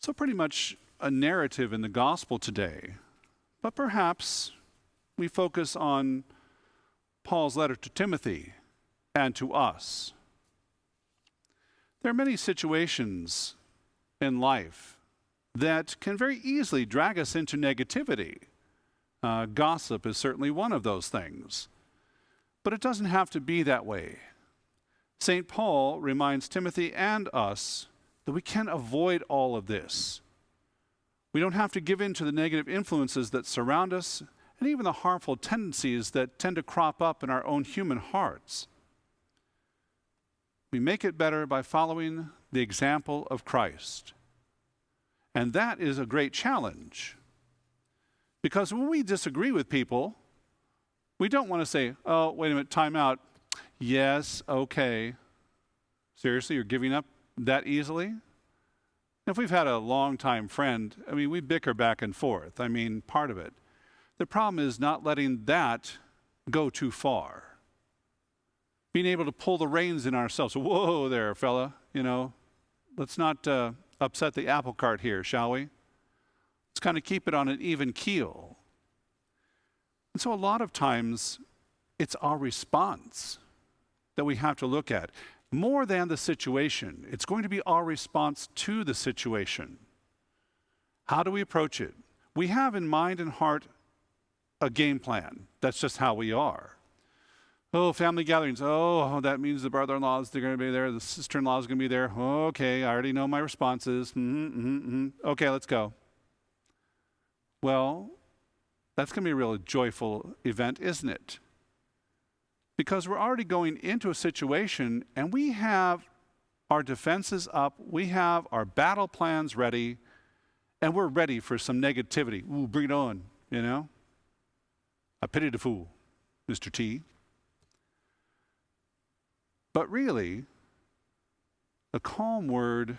So pretty much a narrative in the gospel today. But perhaps we focus on Paul's letter to Timothy and to us. There are many situations in life that can very easily drag us into negativity. Gossip is certainly one of those things. But it doesn't have to be that way. St. Paul reminds Timothy and us that we can avoid all of this. We don't have to give in to the negative influences that surround us and even the harmful tendencies that tend to crop up in our own human hearts. We make it better by following the example of Christ. And that is a great challenge. Because when we disagree with people, we don't want to say, oh, wait a minute, time out. Yes, okay. Seriously, you're giving up that easily? If we've had a long-time friend, we bicker back and forth. Part of it. The problem is not letting that go too far. Being able to pull the reins in ourselves. Whoa there, fella. Let's not upset the apple cart here, shall we? Let's kind of keep it on an even keel. And so a lot of times, it's our response that we have to look at. More than the situation, it's going to be our response to the situation. How do we approach it? We have in mind and heart a game plan. That's just how we are. Oh, family gatherings. Oh, that means the brother-in-laws, they're going to be there. The sister-in-law is going to be there. Okay, I already know my responses. Okay, let's go. Well, that's going to be a really joyful event, isn't it? Because we're already going into a situation and we have our defenses up, we have our battle plans ready, and we're ready for some negativity. Ooh, bring it on, I pity the fool, Mr. T. But really, a calm word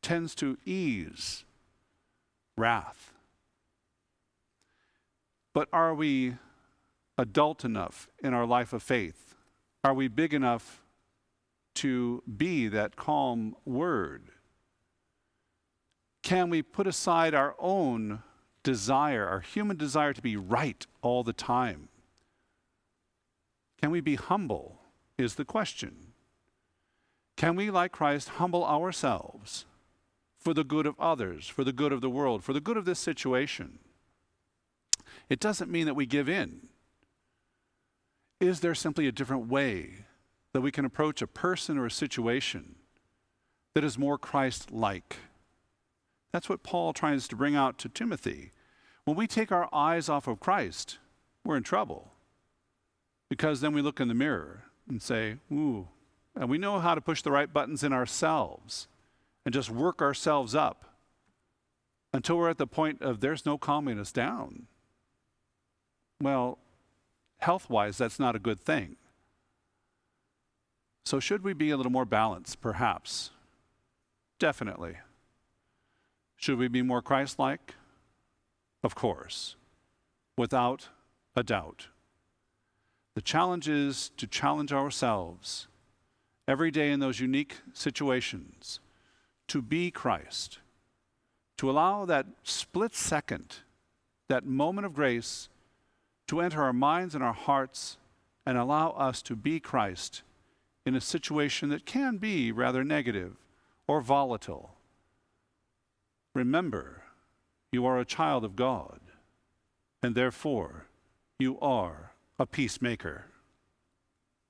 tends to ease wrath. But are we adult enough in our life of faith? Are we big enough to be that calm word? Can we put aside our own desire, our human desire to be right all the time? Can we be humble, is the question. Can we, like Christ, humble ourselves for the good of others, for the good of the world, for the good of this situation? It doesn't mean that we give in. Is there simply a different way that we can approach a person or a situation that is more Christ-like? That's what Paul tries to bring out to Timothy. When we take our eyes off of Christ, we're in trouble. Because then we look in the mirror and say, ooh, and we know how to push the right buttons in ourselves and just work ourselves up until we're at the point of there's no calming us down. Well, health-wise, that's not a good thing. So should we be a little more balanced? Perhaps. Definitely. Should we be more Christ-like? Of course. Without a doubt. The challenge is to challenge ourselves every day in those unique situations to be Christ, to allow that split second, that moment of grace to enter our minds and our hearts and allow us to be Christ in a situation that can be rather negative or volatile. Remember, you are a child of God, and therefore you are a peacemaker.